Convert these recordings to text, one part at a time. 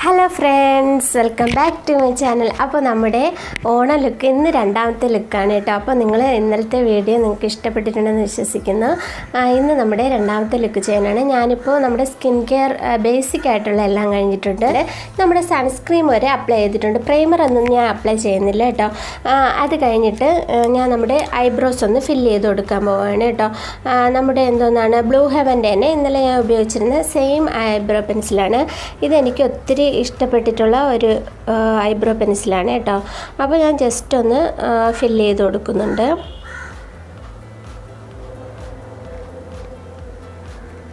Hello friends, welcome back to my channel. അപ്പോൾ നമ്മുടെ Onam look ഇന്ന് രണ്ടാമത്തെ ലുക്കാണ് കേട്ടോ. അപ്പോൾ നിങ്ങൾ ഇന്നലത്തെ വീഡിയോ നിങ്ങൾക്ക് ഇഷ്ടപ്പെട്ടിട്ടുണ്ടെന്ന് വിശ്വസിക്കുന്നു. ഇന്ന് നമ്മുടെ രണ്ടാമത്തെ ലുക്ക് ചെയ്യാനാണ്. ഞാനിപ്പോൾ നമ്മുടെ സ്കിൻ കെയർ ബേസിക് ആയിട്ടുള്ള എല്ലാം കഴിഞ്ഞിട്ടുണ്ട്. നമ്മുടെ സൺസ്ക്രീം വരെ അപ്ലൈ ചെയ്തിട്ടുണ്ട്. പ്രൈമർ ഒന്നും ഞാൻ അപ്ലൈ ചെയ്യുന്നില്ല കേട്ടോ. അത് കഴിഞ്ഞിട്ട് ഞാൻ നമ്മുടെ ഐബ്രോസ് ഒന്ന് ഫില്ല് ചെയ്ത് കൊടുക്കാൻ പോവുകയാണ് കേട്ടോ. നമ്മുടെ എന്തോന്നാണ് ബ്ലൂ ഹെവൻ്റെ തന്നെ ഇന്നലെ ഞാൻ ഉപയോഗിച്ചിരുന്ന സെയിം ഐബ്രോ പെൻസിലാണ്. ഇതെനിക്ക് ഒത്തിരി ഇഷ്ടപ്പെട്ടിട്ടുള്ള ഒരു ഐബ്രോ പെൻസിലാണ് കേട്ടോ. അപ്പോൾ ഞാൻ ജസ്റ്റ് ഒന്ന് ഫില്ല് ചെയ്ത് കൊടുക്കുന്നുണ്ട്.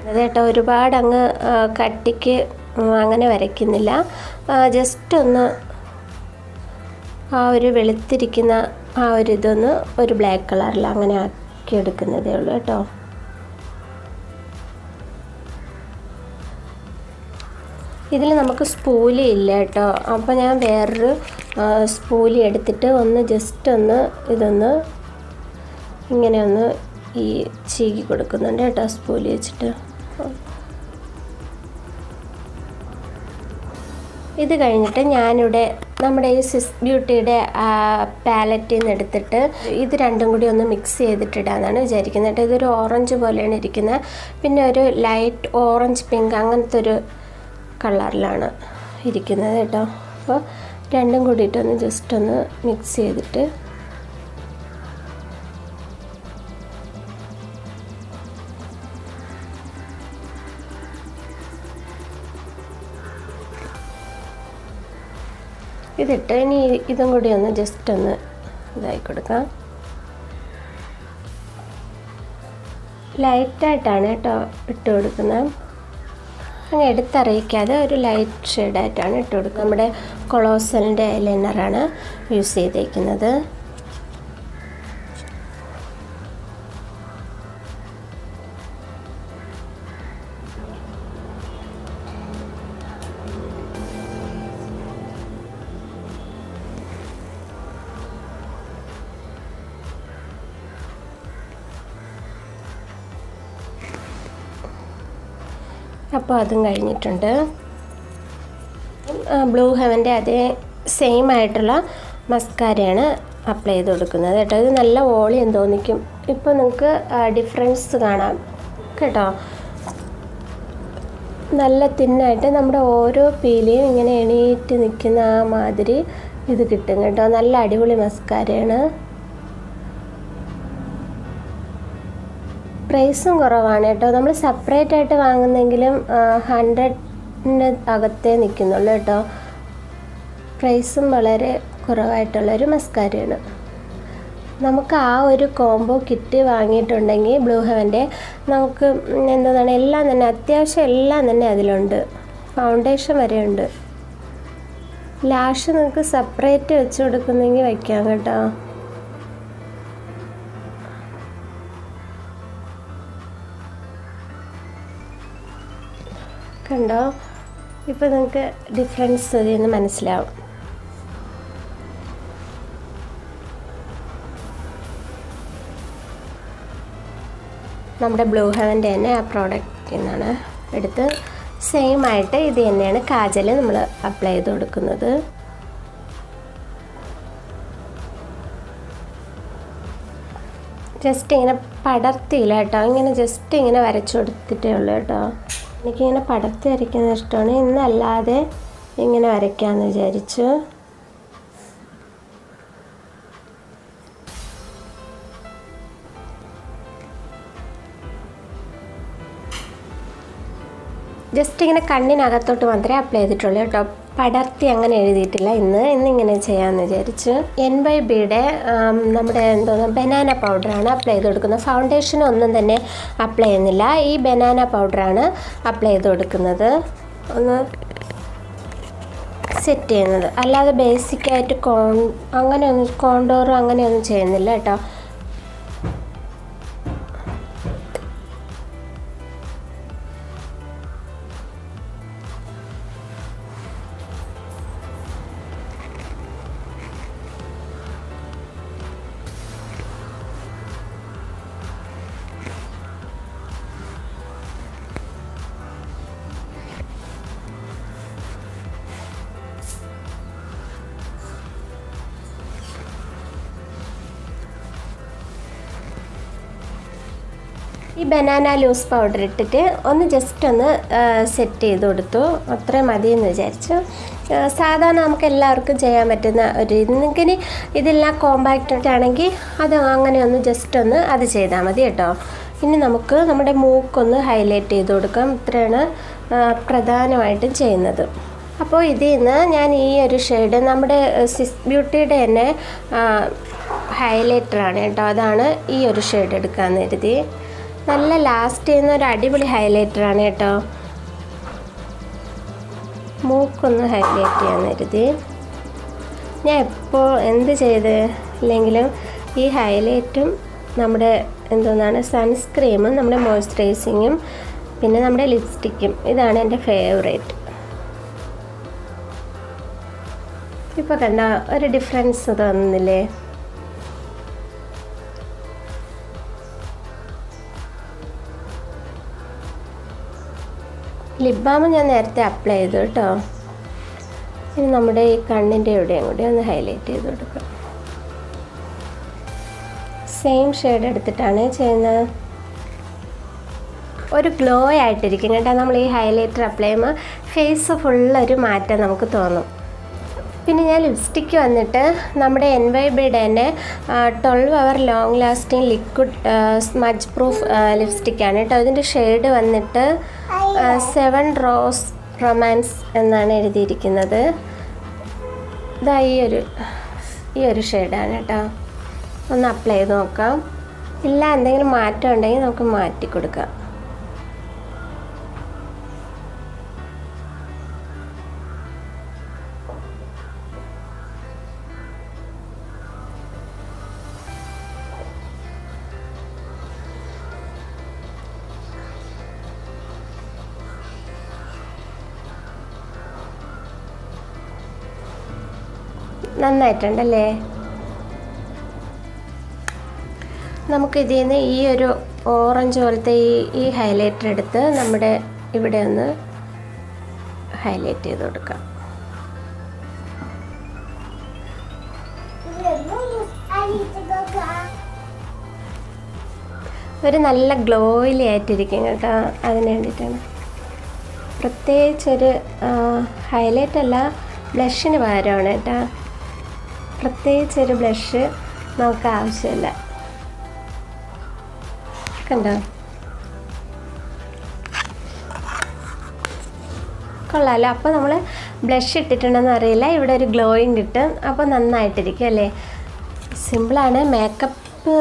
അത് കേട്ടോ, ഒരുപാട് അങ്ങ് കട്ടിക്ക് അങ്ങനെ വരയ്ക്കുന്നില്ല. ജസ്റ്റ് ഒന്ന് ആ ഒരു വെളുത്തിരിക്കുന്ന ആ ഒരു ഇതൊന്ന് ഒരു ബ്ലാക്ക് കളറിൽ അങ്ങനെ ആക്കി എടുക്കുന്നതേ ഉള്ളൂ കേട്ടോ. ഇതിൽ നമുക്ക് സ്പൂലി ഇല്ല കേട്ടോ. അപ്പോൾ ഞാൻ വേറൊരു സ്പൂലി എടുത്തിട്ട് ഒന്ന് ജസ്റ്റ് ഒന്ന് ഇതൊന്ന് ഇങ്ങനെ ഒന്ന് ഈ ചീകി കൊടുക്കുന്നുണ്ട് കേട്ടോ, സ്പൂലി വെച്ചിട്ട്. ഇത് കഴിഞ്ഞിട്ട് ഞാനിവിടെ നമ്മുടെ ഈ സിസ് ബ്യൂട്ടിയുടെ പാലറ്റിൽ നിന്ന് എടുത്തിട്ട് ഇത് രണ്ടും കൂടി ഒന്ന് മിക്സ് ചെയ്തിട്ടിടാന്നാണ് വിചാരിക്കുന്നത് കേട്ടോ. ഇതൊരു ഓറഞ്ച് പോലെയാണ് ഇരിക്കുന്നത്. പിന്നെ ഒരു ലൈറ്റ് ഓറഞ്ച് പിങ്ക് അങ്ങനത്തെ ഒരു കളറിലാണ് ഇരിക്കുന്നത് കേട്ടോ. അപ്പോൾ രണ്ടും കൂടിയിട്ടൊന്ന് ജസ്റ്റ് ഒന്ന് മിക്സ് ചെയ്തിട്ട് ഇതിട്ട് ഇനി ഇതും കൂടി ഒന്ന് ജസ്റ്റ് ഒന്ന് ഇതായി കൊടുക്കാം. ലൈറ്റായിട്ടാണ് കേട്ടോ ഇട്ട് കൊടുക്കുന്നത്. അങ്ങ് എടുത്തറിയിക്കാതെ ഒരു ലൈറ്റ് ഷെയ്ഡായിട്ടാണ് ഇട്ട് കൊടുക്കുന്നത്. നമ്മുടെ കൊളോസലിൻ്റെ ഐലൈനറാണ് യൂസ് ചെയ്തേക്കുന്നത്. അപ്പോൾ അതും കഴിഞ്ഞിട്ടുണ്ട്. ബ്ലൂ ഹെവൻ്റെ അതേ സെയിം ആയിട്ടുള്ള മസ്കാരയാണ് അപ്ലൈ ചെയ്ത് കൊടുക്കുന്നത് കേട്ടോ. ഇത് നല്ല വോളിയം തോന്നിക്കും. ഇപ്പോൾ നിങ്ങൾക്ക് ഡിഫറൻസ് കാണാം കേട്ടോ. നല്ല തിന്നായിട്ട് നമ്മുടെ ഓരോ പീലിയും ഇങ്ങനെ എണീറ്റ് നിൽക്കുന്ന ആ മാതിരി ഇത് കിട്ടും കേട്ടോ. നല്ല അടിപൊളി മസ്കാരയാണ്. പ്രൈസും കുറവാണ് കേട്ടോ. നമ്മൾ സെപ്പറേറ്റ് ആയിട്ട് വാങ്ങുന്നെങ്കിലും 100-ന് അകത്തേ നിൽക്കുന്നുള്ളൂ കേട്ടോ. പ്രൈസും വളരെ കുറവായിട്ടുള്ളൊരു മസ്കാരയാണ്. നമുക്ക് ആ ഒരു കോംബോ കിറ്റ് വാങ്ങിയിട്ടുണ്ടെങ്കിൽ ബ്ലൂ ഹെവൻ്റെ നമുക്ക് എന്താണ് എല്ലാം തന്നെ അത്യാവശ്യം എല്ലാം തന്നെ അതിലുണ്ട്. ഫൗണ്ടേഷൻ വരെ ഉണ്ട്. ലാഷ് നിങ്ങൾക്ക് സെപ്പറേറ്റ് വെച്ച് കൊടുക്കുന്നെങ്കിൽ വയ്ക്കാം കേട്ടോ. കണ്ടോ, ഇപ്പോൾ നിങ്ങൾക്ക് ഡിഫറൻസ് ഇതിന്ന് മനസ്സിലാവും. നമ്മുടെ ബ്ലൂ ഹെവൻ്റെ തന്നെ ആ പ്രോഡക്റ്റിൽ നിന്നാണ് എടുത്ത് സെയിം ആയിട്ട് ഇത് തന്നെയാണ് കാജൽ നമ്മൾ അപ്ലൈ ചെയ്ത് കൊടുക്കുന്നത്. ജസ്റ്റ് ഇങ്ങനെ പടർത്തിയില്ല കേട്ടോ, ഇങ്ങനെ ജസ്റ്റ് ഇങ്ങനെ വരച്ചു കൊടുത്തിട്ടേ ഉള്ളൂ കേട്ടോ. എനിക്കിങ്ങനെ പടർത്തി വരയ്ക്കുന്നത് ഇഷ്ടമാണ്. ഇന്നല്ലാതെ ഇങ്ങനെ വരയ്ക്കാമെന്ന് വിചാരിച്ചു. ജസ്റ്റ് ഇങ്ങനെ കണ്ണിനകത്തോട്ട് മാത്രമേ അപ്ലൈ ചെയ്തിട്ടുള്ളൂ കേട്ടോ. പടർത്തി അങ്ങനെ എഴുതിയിട്ടില്ല. ഇന്നിങ്ങനെ ചെയ്യാമെന്ന് വിചാരിച്ചു. NYBയുടെ നമ്മുടെ ബനാന പൗഡറാണ് അപ്ലൈ ചെയ്ത് കൊടുക്കുന്നത്. ഫൗണ്ടേഷൻ ഒന്നും തന്നെ അപ്ലൈ ചെയ്യുന്നില്ല. ഈ ബനാന പൗഡറാണ് അപ്ലൈ ചെയ്ത് കൊടുക്കുന്നത്, ഒന്ന് സെറ്റ് ചെയ്യുന്നത്. അല്ലാതെ ബേസിക്കായിട്ട് അങ്ങനെയൊന്നും കോണ്ടോർ അങ്ങനെയൊന്നും ചെയ്യുന്നില്ല കേട്ടോ. ഈ ബനാന ലൂസ് പൗഡർ ഇട്ടിട്ട് ഒന്ന് ജസ്റ്റ് ഒന്ന് സെറ്റ് ചെയ്ത് കൊടുത്തു. അത്രയും മതിയെന്ന് വിചാരിച്ചു. സാധാരണ നമുക്ക് എല്ലാവർക്കും ചെയ്യാൻ പറ്റുന്ന ഒരു നിങ്ങൾക്കിനി ഇതെല്ലാം കോമ്പാക്റ്റ് ആണെങ്കിൽ അത് അങ്ങനെ ഒന്ന് ജസ്റ്റ് ഒന്ന് അത് ചെയ്താൽ മതി കേട്ടോ. ഇനി നമുക്ക് നമ്മുടെ മൂക്കൊന്ന് ഹൈലൈറ്റ് ചെയ്ത് കൊടുക്കാം. ഇത്രയാണ് പ്രധാനമായിട്ടും ചെയ്യുന്നത്. അപ്പോൾ ഇതിൽ നിന്ന് ഞാൻ ഈ ഒരു ഷെയ്ഡ് നമ്മുടെ സിസ് ബ്യൂട്ടിയുടെ തന്നെ ഹൈലൈറ്ററാണ് കേട്ടോ. അതാണ് ഈ ഒരു ഷെയ്ഡ് എടുക്കാമെന്ന് കരുതി. നല്ല ലാസ്റ്റ് ചെയ്യുന്ന ഒരു അടിപൊളി ഹൈലൈറ്ററാണ് കേട്ടോ. മൂക്കൊന്ന് ഹൈലൈറ്റ് ചെയ്യാമെന്ന് കരുതി. ഞാൻ എപ്പോൾ എന്ത് ചെയ്ത് ഇല്ലെങ്കിലും ഈ ഹൈലൈറ്റും നമ്മുടെ എന്തോന്നാണ് സൺസ്ക്രീമും നമ്മുടെ മോയ്സ്ചറൈസിങ്ങും പിന്നെ നമ്മുടെ ലിപ്സ്റ്റിക്കും ഇതാണ് എൻ്റെ ഫേവറേറ്റ്. ഇപ്പോൾ കണ്ട ഒരു ഡിഫറൻസ് തോന്നുന്നില്ലേ? ലിപ് ബാം ഞാൻ നേരത്തെ അപ്ലൈ ചെയ്തു കേട്ടോ. ഇനി നമ്മുടെ ഈ കണ്ണിൻ്റെ എവിടെയും കൂടി ഒന്ന് ഹൈലൈറ്റ് ചെയ്ത് കൊടുക്കുക. സെയിം ഷെയ്ഡ് എടുത്തിട്ടാണ് ചെയ്യുന്നത്. ഒരു ഗ്ലോ ആയിട്ടിരിക്കും കേട്ടോ. നമ്മൾ ഈ ഹൈലൈറ്റർ അപ്ലൈ ചെയ്യുമ്പോൾ ഫേസ് ഫുള്ളൊരു മാറ്റം നമുക്ക് തോന്നും. പിന്നെ ഞാൻ ലിപ്സ്റ്റിക്ക് വന്നിട്ട് നമ്മുടെ NYBയുടെ തന്നെ 12 hour long lasting liquid smudge proof ലിപ്സ്റ്റിക്കാണ് കേട്ടോ. ഇതിൻ്റെ ഷെയ്ഡ് വന്നിട്ട് 7 Rose Romance എന്നാണ് എഴുതിയിരിക്കുന്നത്. ഇതാ ഈ ഒരു ഷെയ്ഡാണ് കേട്ടോ. ഒന്ന് അപ്ലൈ ചെയ്ത് നോക്കാം. ഇല്ല എന്തെങ്കിലും മാറ്റം ഉണ്ടെങ്കിൽ നമുക്ക് മാറ്റി കൊടുക്കാം. നന്നായിട്ടുണ്ടല്ലേ? നമുക്ക് ഇതിൽ നിന്ന് ഈ ഒരു ഓറഞ്ച് പോലത്തെ ഈ ഹൈലൈറ്റർ എടുത്ത് നമ്മുടെ ഇവിടെ ഒന്ന് ഹൈലൈറ്റ് ചെയ്ത് കൊടുക്കാം. ഒരു നല്ല ഗ്ലോയിലി ആയിട്ടിരിക്കും കേട്ടോ. അതിന് വേണ്ടിയിട്ടാണ് പ്രത്യേകിച്ചൊരു ഹൈലൈറ്റ് അല്ല, ബ്ലഷിന് പകരമാണ് കേട്ടോ. പ്രത്യേകിച്ചൊരു ബ്ലഷ് നമുക്ക് ആവശ്യമില്ല. കണ്ടോ? കൊള്ളാമല്ലോ. അപ്പോൾ നമ്മൾ ബ്ലഷ് ഇട്ടിട്ടുണ്ടെന്ന് അറിയില്ല, ഇവിടെ ഒരു ഗ്ലോയിങ് കിട്ടും. അപ്പോൾ നന്നായിട്ടിരിക്കും അല്ലേ? സിമ്പിളാണ്. മേക്കപ്പ്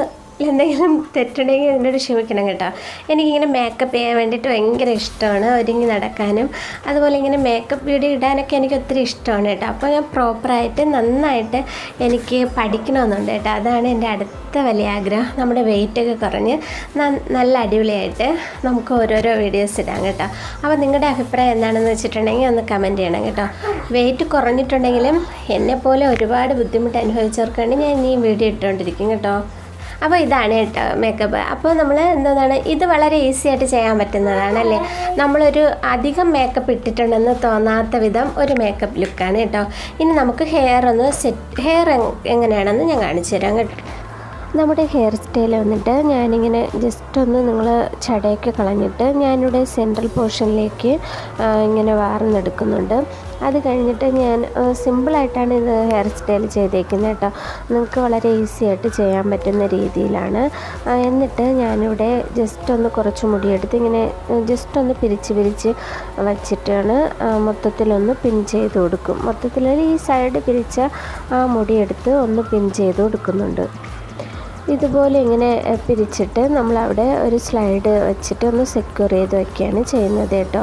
എന്തെങ്കിലും തെറ്റുണ്ടെങ്കിൽ എന്നോട് ക്ഷമിക്കണം കേട്ടോ. എനിക്കിങ്ങനെ മേക്കപ്പ് ചെയ്യാൻ വേണ്ടിയിട്ട് ഭയങ്കര ഇഷ്ടമാണ്, ഒരുങ്ങി നടക്കാനും അതുപോലെ ഇങ്ങനെ മേക്കപ്പ് വീഡിയോ ഇടാനൊക്കെ എനിക്ക് ഒത്തിരി ഇഷ്ടമാണ് കേട്ടോ. അപ്പോൾ ഞാൻ പ്രോപ്പറായിട്ട് നന്നായിട്ട് എനിക്ക് പഠിക്കണമെന്നുണ്ട് കേട്ടോ. അതാണ് എൻ്റെ അടുത്ത വലിയ ആഗ്രഹം. നമ്മുടെ വെയിറ്റൊക്കെ കുറഞ്ഞ് നല്ല അടിപൊളിയായിട്ട് നമുക്ക് ഓരോരോ വീഡിയോസ് ഇടാം കേട്ടോ. അപ്പോൾ നിങ്ങളുടെ അഭിപ്രായം എന്താണെന്ന് വെച്ചിട്ടുണ്ടെങ്കിൽ ഒന്ന് കമൻറ്റ് ചെയ്യണം കേട്ടോ. വെയിറ്റ് കുറഞ്ഞിട്ടുണ്ടെങ്കിലും എന്നെപ്പോലെ ഒരുപാട് ബുദ്ധിമുട്ട് അനുഭവിച്ചവർക്ക് വേണ്ടി ഞാൻ ഈ വീഡിയോ ഇട്ടുകൊണ്ടിരിക്കും കേട്ടോ. അപ്പോൾ ഇതാണ് കേട്ടോ മേക്കപ്പ്. അപ്പോൾ നമ്മൾ എന്താണ്, ഇത് വളരെ ഈസി ആയിട്ട് ചെയ്യാൻ പറ്റുന്നതാണല്ലേ. നമ്മളൊരു അധികം മേക്കപ്പ് ഇട്ടിട്ടുണ്ടെന്ന് തോന്നാത്ത വിധം ഒരു മേക്കപ്പ് ലുക്കാണ് കേട്ടോ. ഇനി നമുക്ക് ഹെയർ എങ്ങനെയാണെന്ന് ഞാൻ കാണിച്ചു തരാം കേട്ടോ. നമ്മുടെ ഹെയർ സ്റ്റൈൽ വന്നിട്ട് ഞാനിങ്ങനെ ജസ്റ്റ് ഒന്ന് നിങ്ങൾ ചടയൊക്കെ കളഞ്ഞിട്ട് ഞാനിവിടെ സെൻട്രൽ പോർഷനിലേക്ക് ഇങ്ങനെ വാർന്നെടുക്കുന്നുണ്ട്. അത് കഴിഞ്ഞിട്ട് ഞാൻ സിമ്പിളായിട്ടാണ് ഇത് ഹെയർ സ്റ്റൈൽ ചെയ്തേക്കുന്നത് കേട്ടോ. നിങ്ങൾക്ക് വളരെ ഈസി ആയിട്ട് ചെയ്യാൻ പറ്റുന്ന രീതിയിലാണ്. എന്നിട്ട് ഞാനിവിടെ ജസ്റ്റ് ഒന്ന് കുറച്ച് മുടിയെടുത്ത് ഇങ്ങനെ ജസ്റ്റ് ഒന്ന് പിരിച്ച് വച്ചിട്ടാണ് മൊത്തത്തിലൊന്ന് പിൻ ചെയ്ത് കൊടുക്കും. മൊത്തത്തിൽ ഈ സൈഡ് പിരിച്ച ആ മുടിയെടുത്ത് ഒന്ന് പിൻ ചെയ്ത് കൊടുക്കുന്നുണ്ട്. ഇതുപോലെ ഇങ്ങനെ പിരിച്ചിട്ട് നമ്മളവിടെ ഒരു സ്ലൈഡ് വെച്ചിട്ട് ഒന്ന് സെക്യൂർ ചെയ്ത് വയ്ക്കുകയാണ് ചെയ്യുന്നത് കേട്ടോ.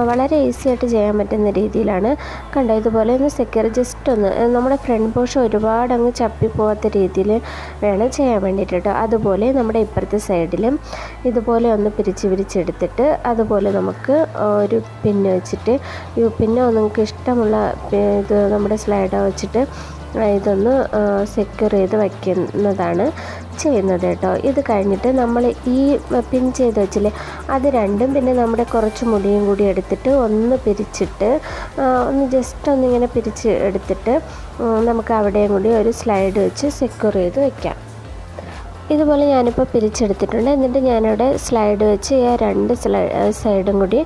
വളരെ ഈസി ആയിട്ട് ചെയ്യാൻ പറ്റുന്ന രീതിയിലാണ്. കണ്ടോ? ഇതുപോലെ ഒന്ന് സെക്യൂർ ജസ്റ്റ് ഒന്ന് നമ്മുടെ ഫ്രണ്ട് പോർഷൻ ഒരുപാട് അങ്ങ് ചപ്പിപ്പോകാത്ത രീതിയിൽ വേണം ചെയ്യാൻ വേണ്ടിയിട്ട് കേട്ടോ. അതുപോലെ നമ്മുടെ ഇപ്പുറത്തെ സൈഡിലും ഇതുപോലെ ഒന്ന് പിരിച്ചെടുത്തിട്ട് അതുപോലെ നമുക്ക് ഒരു പിന്ന് വെച്ചിട്ട് പിന്നോ നിങ്ങൾക്ക് ഇഷ്ടമുള്ള ഇത് നമ്മുടെ സ്ലൈഡോ വെച്ചിട്ട് ഇതൊന്ന് സെക്യൂർ ചെയ്ത് വയ്ക്കുന്നതാണ് ചെയ്യുന്നത് കേട്ടോ. ഇത് കഴിഞ്ഞിട്ട് നമ്മൾ ഈ പിൻ ചെയ്ത് വെച്ചില്ലേ അത് രണ്ടും പിന്നെ നമ്മുടെ കുറച്ച് മുടിയും കൂടി എടുത്തിട്ട് ഒന്ന് പിരിച്ചിട്ട് ഒന്ന് ജസ്റ്റ് ഒന്നിങ്ങനെ പിരിച്ച് എടുത്തിട്ട് നമുക്ക് അവിടെയും കൂടി ഒരു സ്ലൈഡ് വെച്ച് സെക്യൂർ ചെയ്ത് വയ്ക്കാം. ഇതുപോലെ ഞാനിപ്പോൾ പിരിച്ചെടുത്തിട്ടുണ്ട്. എന്നിട്ട് ഞാനിവിടെ സ്ലൈഡ് വെച്ച് ഈ രണ്ട് സൈഡും കൂടി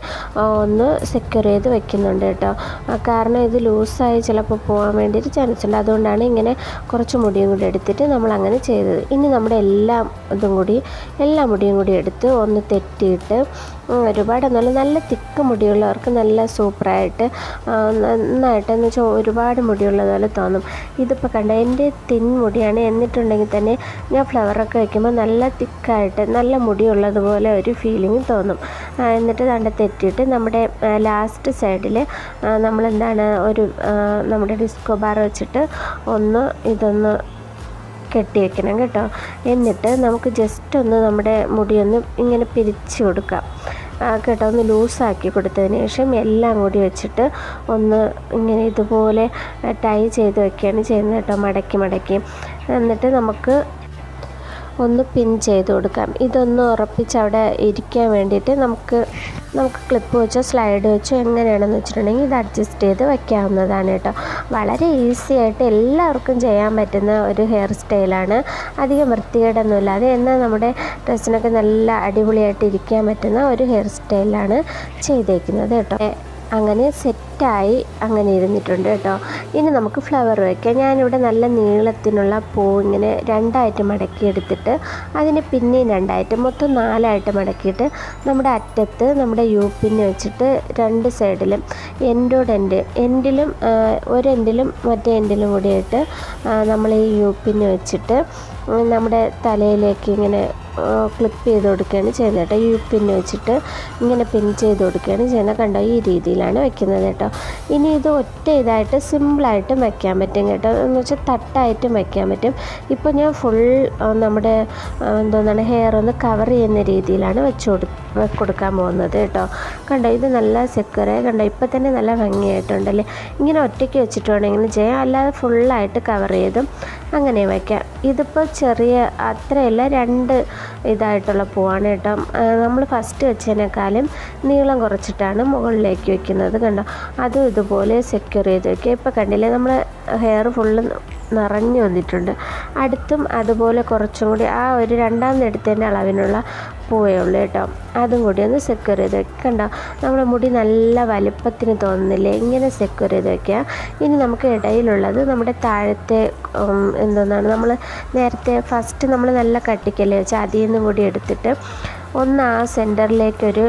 ഒന്ന് സെക്യൂർ ചെയ്ത് വെക്കുന്നുണ്ട് കേട്ടോ. കാരണം ഇത് ലൂസായി ചിലപ്പോൾ പോകാൻ വേണ്ടിയിട്ട് ചാൻസ് ഉണ്ട്. അതുകൊണ്ടാണ് ഇങ്ങനെ കുറച്ച് മുടിയും കൂടി എടുത്തിട്ട് നമ്മളങ്ങനെ ചെയ്തത്. ഇനി നമ്മുടെ എല്ലാ മുടിയും കൂടി എടുത്ത് ഒന്ന് തെറ്റിയിട്ട് ഒരുപാട് നല്ല തിക്ക് മുടിയുള്ളവർക്ക് നല്ല സൂപ്പറായിട്ട് നന്നായിട്ടെന്ന് വെച്ചാൽ ഒരുപാട് മുടിയുള്ളതുപോലെ തോന്നും. ഇതിപ്പോൾ കണ്ട എൻ്റെ തിൻ മുടിയാണ്, എന്നിട്ടുണ്ടെങ്കിൽ തന്നെ ഞാൻ ഫ്ലവറൊക്കെ വയ്ക്കുമ്പോൾ നല്ല തിക്കായിട്ട് നല്ല മുടിയുള്ളതുപോലെ ഒരു ഫീലിംഗ് തോന്നും. എന്നിട്ട് ദാണ്ട തെറ്റിയിട്ട് നമ്മുടെ ലാസ്റ്റ് സൈഡിൽ നമ്മളെന്താണ് നമ്മുടെ ഡിസ്കോ ബാർ വെച്ചിട്ട് ഇതൊന്ന് കെട്ടി വയ്ക്കണം കേട്ടോ. എന്നിട്ട് നമുക്ക് ജസ്റ്റ് ഒന്ന് നമ്മുടെ മുടിയൊന്ന് ഇങ്ങനെ പിരിച്ച് കൊടുക്കാം കേട്ടോ. ഒന്ന് ലൂസാക്കി കൊടുത്തതിന് ശേഷം എല്ലാം കൂടി വെച്ചിട്ട് ഒന്ന് ഇങ്ങനെ ഇതുപോലെ ടൈ ചെയ്ത് വയ്ക്കുകയാണ് ചെയ്യുന്നത് കേട്ടോ, മടക്കി. എന്നിട്ട് നമുക്ക് ഒന്ന് പിൻ ചെയ്ത് കൊടുക്കാം. ഇതൊന്ന് ഉറപ്പിച്ച് അവിടെ ഇരിക്കാൻ വേണ്ടിയിട്ട് നമുക്ക് ക്ലിപ്പ് വെച്ചോ സ്ലൈഡ് വെച്ചോ എങ്ങനെയാണെന്ന് വെച്ചിട്ടുണ്ടെങ്കിൽ ഇത് അഡ്ജസ്റ്റ് ചെയ്ത് വയ്ക്കാവുന്നതാണ് കേട്ടോ. വളരെ ഈസി ആയിട്ട് എല്ലാവർക്കും ചെയ്യാൻ പറ്റുന്ന ഒരു ഹെയർ സ്റ്റൈലാണ്. അധികം വൃത്തികേടൊന്നുമില്ലാതെ എന്നാൽ നമ്മുടെ ഡ്രസ്സിനൊക്കെ നല്ല അടിപൊളിയായിട്ട് ഇരിക്കാൻ പറ്റുന്ന ഒരു ഹെയർ സ്റ്റൈലാണ് ചെയ്തേക്കുന്നത് കേട്ടോ. അങ്ങനെ സെറ്റായി അങ്ങനെ ഇരുന്നിട്ടുണ്ട് കേട്ടോ. ഇനി നമുക്ക് ഫ്ലവർ വയ്ക്കാം. ഞാനിവിടെ നല്ല നീളത്തിനുള്ള പൂ ഇങ്ങനെ രണ്ടായിട്ട് മടക്കിയെടുത്തിട്ട് അതിന് പിന്നെയും രണ്ടായിട്ട് മൊത്തം 4ആയിട്ട് മടക്കിയിട്ട് നമ്മുടെ അറ്റത്ത് നമ്മുടെ യൂപ്പിന് വെച്ചിട്ട് രണ്ട് സൈഡിലും എൻഡിലും ഒരെൻഡിലും മറ്റേ എൻഡിലും കൂടിയായിട്ട് നമ്മൾ ഈ യൂപ്പിന് വെച്ചിട്ട് നമ്മുടെ തലയിലേക്ക് ഇങ്ങനെ ക്ലിപ്പ് ചെയ്ത് കൊടുക്കുകയാണ് ചെയ്യുന്നത് കേട്ടോ. യൂപ്പിന് വെച്ചിട്ട് ഇങ്ങനെ പിൻ ചെയ്ത് കൊടുക്കുകയാണ് ചെയ്യുന്നത്. കണ്ടോ, ഈ രീതിയിലാണ് വെക്കുന്നത് കേട്ടോ. ഇനി ഇത് ഒറ്റ ഇതായിട്ട് സിമ്പിളായിട്ടും വയ്ക്കാൻ പറ്റും കേട്ടോ. എന്ന് വെച്ചാൽ തട്ടായിട്ടും വയ്ക്കാൻ പറ്റും. ഇപ്പോൾ ഞാൻ ഫുൾ നമ്മുടെ ഹെയർ ഒന്ന് കവർ ചെയ്യുന്ന രീതിയിലാണ് കൊടുക്കാൻ പോകുന്നത് കേട്ടോ. കണ്ടോ, ഇത് നല്ല സെക്യൂറായി കണ്ടോ. ഇപ്പോൾ തന്നെ നല്ല ഭംഗിയായിട്ടുണ്ടല്ലേ. ഇങ്ങനെ ഒറ്റയ്ക്ക് വെച്ചിട്ട് വേണമെങ്കിലും ചെയ്യാം, അല്ലാതെ ഫുള്ളായിട്ട് കവർ ചെയ്തും അങ്ങനെ വയ്ക്കാം. ഇതിപ്പോൾ ചെറിയ അത്രയല്ല, 2 ഇതായിട്ടുള്ള പൂവാണ് കേട്ടോ. നമ്മൾ ഫസ്റ്റ് വെച്ചതിനേക്കാളും നീളം കുറച്ചിട്ടാണ് മുകളിലേക്ക് വെക്കുന്നത് കണ്ടോ. അതും ഇതുപോലെ സെക്യൂർ ചെയ്ത് വയ്ക്കുക. ഇപ്പോൾ കണ്ടില്ലേ, നമ്മൾ ഹെയർ ഫുള്ള് നിറഞ്ഞു വന്നിട്ടുണ്ട്. അടുത്തും അതുപോലെ കുറച്ചും കൂടി ആ ഒരു രണ്ടാമതെടുത്തതിൻ്റെ അളവിനുള്ള പൂവേ ഉള്ളൂ കേട്ടോ. അതും കൂടി ഒന്ന് സെക്യൂർ ചെയ്ത് വയ്ക്കുക. കണ്ടോ, നമ്മുടെ മുടി നല്ല വലിപ്പത്തിന് തോന്നുന്നില്ലേ, ഇങ്ങനെ സെക്യൂർ ചെയ്ത് വയ്ക്കുക. ഇനി നമുക്ക് ഇടയിലുള്ളത് നമ്മുടെ താഴത്തെ നമ്മൾ നേരത്തെ ഫസ്റ്റ് നമ്മൾ നല്ല കട്ടിക്കല്ലേ വെച്ചാൽ അതിൽ നിന്നും കൂടി എടുത്തിട്ട് ഒന്ന് ആ സെൻറ്ററിലേക്കൊരു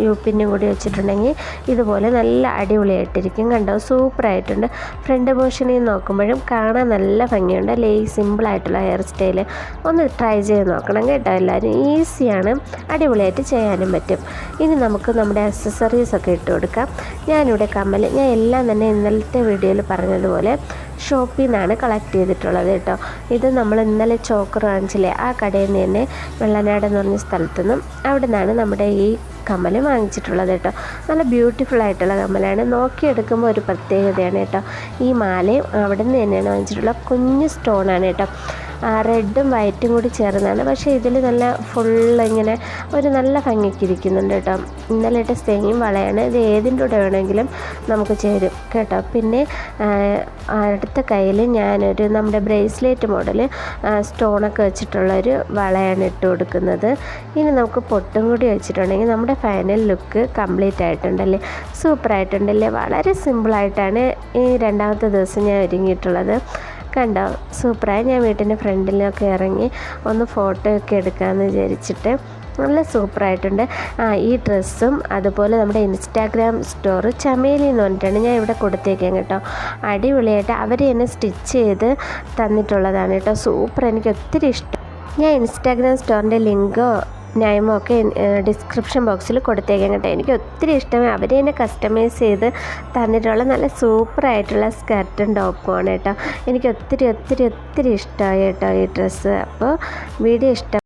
യൂപ്പിനും കൂടി വെച്ചിട്ടുണ്ടെങ്കിൽ ഇതുപോലെ നല്ല അടിപൊളിയായിട്ടിരിക്കും കണ്ടോ. സൂപ്പറായിട്ടുണ്ട്. ഫ്രണ്ട് പോർഷനിൽ നോക്കുമ്പോഴും കാണാൻ നല്ല ഭംഗിയുണ്ട് അല്ലേ. ഈ സിമ്പിളായിട്ടുള്ള ഹെയർ സ്റ്റൈൽ ഒന്ന് ട്രൈ ചെയ്ത് നോക്കണം കേട്ടോ എല്ലാവരും. ഈസിയാണ്, അടിപൊളിയായിട്ട് ചെയ്യാനും പറ്റും. ഇനി നമുക്ക് നമ്മുടെ അക്സസറീസൊക്കെ ഇട്ട് കൊടുക്കാം. ഞാനിവിടെ ഞാൻ എല്ലാം തന്നെ ഇന്നലത്തെ വീഡിയോയിൽ പറഞ്ഞതുപോലെ ഷോപ്പിൽ നിന്നാണ് കളക്ട് ചെയ്തിട്ടുള്ളത് കേട്ടോ. ഇത് നമ്മൾ ഇന്നലെ ചോക്കർ വാങ്ങിച്ചില്ലേ, ആ കടയിൽ നിന്ന് തന്നെ വെള്ളനാട് എന്ന് പറഞ്ഞ സ്ഥലത്തു നിന്നും അവിടെ നിന്നാണ് നമ്മുടെ ഈ കമ്മൽ വാങ്ങിച്ചിട്ടുള്ളത് കേട്ടോ. നല്ല ബ്യൂട്ടിഫുൾ ആയിട്ടുള്ള കമ്മലാണ്. നോക്കിയെടുക്കുമ്പോൾ ഒരു പ്രത്യേകതയാണ് കേട്ടോ. ഈ മാലയും അവിടെ നിന്ന് തന്നെയാണ് വാങ്ങിച്ചിട്ടുള്ളത്. കുഞ്ഞ് സ്റ്റോണാണ് കേട്ടോ. റെഡും വൈറ്റും കൂടി ചേർന്നാണ്. പക്ഷേ ഇതിൽ നല്ല ഫുള്ളിങ്ങനെ ഒരു നല്ല ഭംഗിക്കിരിക്കുന്നുണ്ട് കേട്ടോ. ഇന്നലെ ഇട്ട സെയിം വളയാണ്. ഇത് ഏതിൻ്റെ കൂടെ വേണമെങ്കിലും നമുക്ക് ചേരും കേട്ടോ. പിന്നെ അടുത്ത കയ്യിൽ ഞാനൊരു നമ്മുടെ ബ്രേസ്ലെറ്റ് മോഡൽ സ്റ്റോണൊക്കെ വെച്ചിട്ടുള്ളൊരു വളയാണ് ഇട്ട് കൊടുക്കുന്നത്. ഇനി നമുക്ക് പൊട്ടും കൂടി വെച്ചിട്ടുണ്ടെങ്കിൽ നമ്മുടെ ഫൈനൽ ലുക്ക് കംപ്ലീറ്റ് ആയിട്ടുണ്ടല്ലേ, സൂപ്പറായിട്ടുണ്ടല്ലേ. വളരെ സിമ്പിളായിട്ടാണ് ഈ രണ്ടാമത്തെ ദിവസം ഞാൻ ഒരുങ്ങിയിട്ടുള്ളത് കണ്ടോ. സൂപ്പറായി. ഞാൻ വീട്ടിൻ്റെ ഫ്രണ്ടിലൊക്കെ ഇറങ്ങി ഒന്ന് ഫോട്ടോ ഒക്കെ എടുക്കാമെന്ന് വിചാരിച്ചിട്ട് നല്ല സൂപ്പറായിട്ടുണ്ട്. ഈ ഡ്രസ്സും അതുപോലെ നമ്മുടെ ഇൻസ്റ്റാഗ്രാം സ്റ്റോർ ചമേലി എന്ന് പറഞ്ഞിട്ടാണ് ഞാൻ ഇവിടെ കൊടുത്തേക്കാം കേട്ടോ. അടിപൊളിയായിട്ട് അവർ തന്നെ സ്റ്റിച്ച് ചെയ്ത് തന്നിട്ടുള്ളതാണ് കേട്ടോ. സൂപ്പർ, എനിക്ക് ഒത്തിരി ഇഷ്ടം. ഞാൻ ഇൻസ്റ്റാഗ്രാം സ്റ്റോറിൻ്റെ ലിങ്കോ നെയിമോ ഒക്കെ ഡിസ്ക്രിപ്ഷൻ ബോക്സിൽ കൊടുത്തേക്കാം കേട്ടോ. എനിക്ക് ഒത്തിരി ഇഷ്ടമായി. അവർ തന്നെ കസ്റ്റമൈസ് ചെയ്ത് തന്നിട്ടുള്ള നല്ല സൂപ്പറായിട്ടുള്ള സ്കർട്ടും ടോപ്പുമാണ് കേട്ടോ. എനിക്ക് ഒത്തിരി ഇഷ്ടമായി കേട്ടോ ഈ ഡ്രസ്സ്. അപ്പോൾ വീഡിയോ ഇഷ്ടം